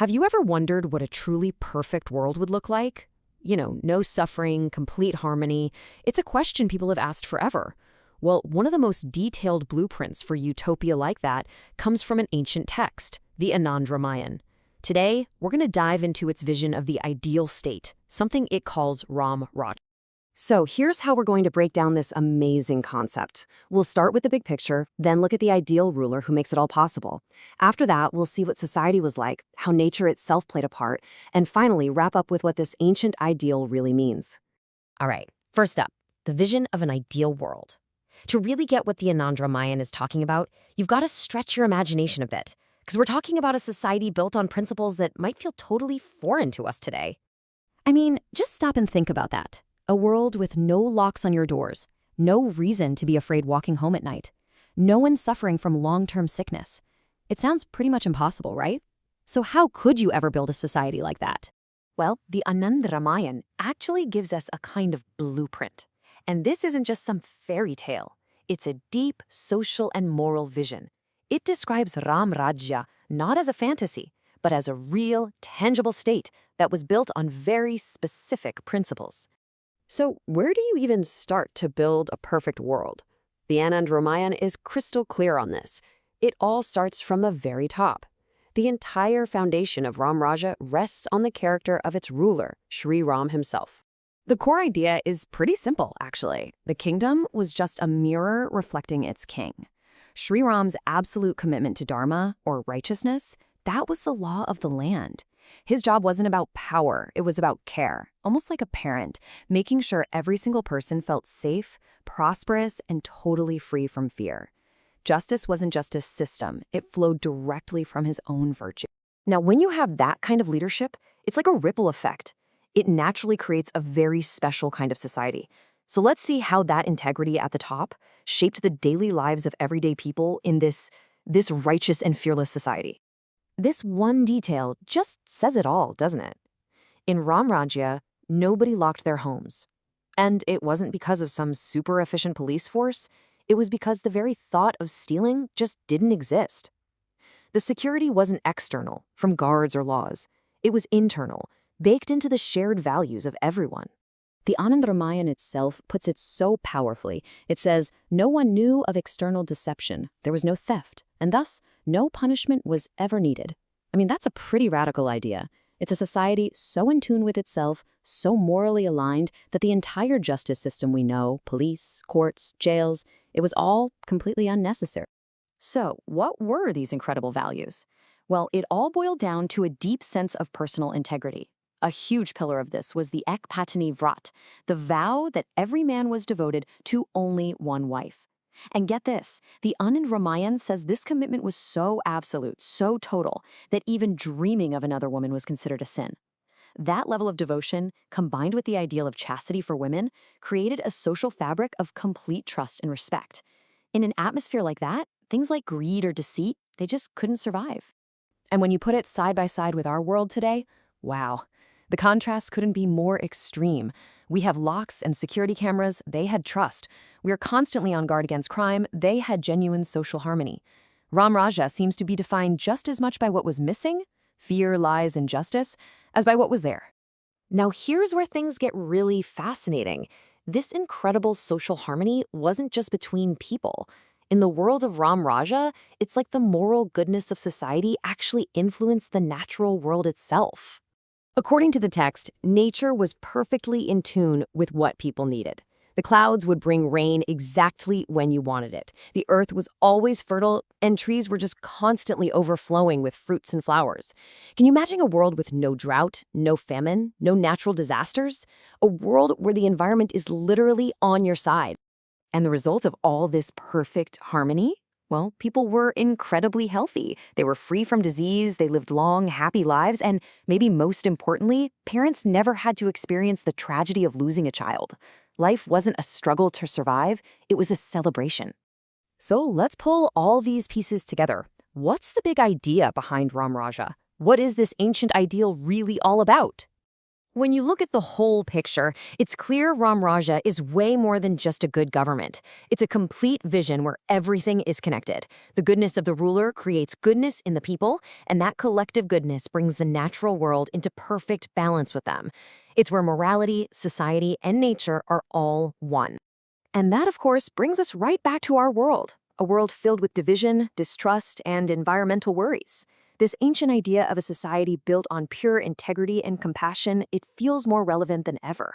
Have you ever wondered what a truly perfect world would look like? No suffering, complete harmony. It's a question people have asked forever. Well, one of the most detailed blueprints for utopia like that comes from an ancient text, the Anand Ramayan. Today, we're going to dive into its vision of the ideal state, something it calls Ram Rajya. So here's how we're going to break down this amazing concept. We'll start with the big picture, then look at the ideal ruler who makes it all possible. After that, we'll see what society was like, how nature itself played a part, and finally wrap up with what this ancient ideal really means. All right, first up, the vision of an ideal world. To really get what the Anand Ramayan is talking about, you've got to stretch your imagination a bit, because we're talking about a society built on principles that might feel totally foreign to us today. I mean, just stop and think about that. A world with no locks on your doors, no reason to be afraid walking home at night, no one suffering from long-term sickness. It sounds pretty much impossible, right? So how could you ever build a society like that? Well, the Anand Ramayan actually gives us a kind of blueprint. And this isn't just some fairy tale. It's a deep social and moral vision. It describes Ram Rajya not as a fantasy, but as a real, tangible state that was built on very specific principles. So where do you even start to build a perfect world? The Anand Ramayan is crystal clear on this. It all starts from the very top. The entire foundation of Ram Rajya rests on the character of its ruler, Shri Ram himself. The core idea is pretty simple, actually. The kingdom was just a mirror reflecting its king. Shri Ram's absolute commitment to Dharma, or righteousness, that was the law of the land. His job wasn't about power, it was about care, almost like a parent, making sure every single person felt safe, prosperous, and totally free from fear. Justice wasn't just a system, it flowed directly from his own virtue. Now, when you have that kind of leadership, it's like a ripple effect. It naturally creates a very special kind of society. So let's see how that integrity at the top shaped the daily lives of everyday people in this righteous and fearless society. This one detail just says it all, doesn't it? In Ram Rajya, nobody locked their homes. And it wasn't because of some super efficient police force, it was because the very thought of stealing just didn't exist. The security wasn't external, from guards or laws. It was internal, baked into the shared values of everyone. The Anand Ramayan itself puts it so powerfully. It says, no one knew of external deception, there was no theft, and thus, no punishment was ever needed. I mean, that's a pretty radical idea. It's a society so in tune with itself, so morally aligned, that the entire justice system we know, police, courts, jails, it was all completely unnecessary. So, what were these incredible values? Well, it all boiled down to a deep sense of personal integrity. A huge pillar of this was the Ek Patni Vrat, the vow that every man was devoted to only one wife. And get this, the Anand Ramayan says this commitment was so absolute, so total, that even dreaming of another woman was considered a sin. That level of devotion, combined with the ideal of chastity for women, created a social fabric of complete trust and respect. In an atmosphere like that, things like greed or deceit, they just couldn't survive. And when you put it side by side with our world today, wow. The contrast couldn't be more extreme. We have locks and security cameras, they had trust. We are constantly on guard against crime, they had genuine social harmony. Ram Rajya seems to be defined just as much by what was missing, fear, lies, and justice, as by what was there. Now here's where things get really fascinating. This incredible social harmony wasn't just between people. In the world of Ram Rajya, it's like the moral goodness of society actually influenced the natural world itself. According to the text, nature was perfectly in tune with what people needed. The clouds would bring rain exactly when you wanted it. The earth was always fertile, and trees were just constantly overflowing with fruits and flowers. Can you imagine a world with no drought, no famine, no natural disasters? A world where the environment is literally on your side. And the result of all this perfect harmony? Well, people were incredibly healthy. They were free from disease, they lived long, happy lives, and maybe most importantly, parents never had to experience the tragedy of losing a child. Life wasn't a struggle to survive, it was a celebration. So let's pull all these pieces together. What's the big idea behind Ram Rajya? What is this ancient ideal really all about? When you look at the whole picture, it's clear Ram Rajya is way more than just a good government. It's a complete vision where everything is connected. The goodness of the ruler creates goodness in the people, and that collective goodness brings the natural world into perfect balance with them. It's where morality, society, and nature are all one. And that, of course, brings us right back to our world, a world filled with division, distrust, and environmental worries. This ancient idea of a society built on pure integrity and compassion, it feels more relevant than ever.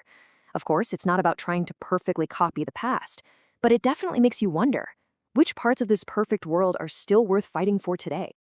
Of course, it's not about trying to perfectly copy the past, but it definitely makes you wonder, which parts of this perfect world are still worth fighting for today?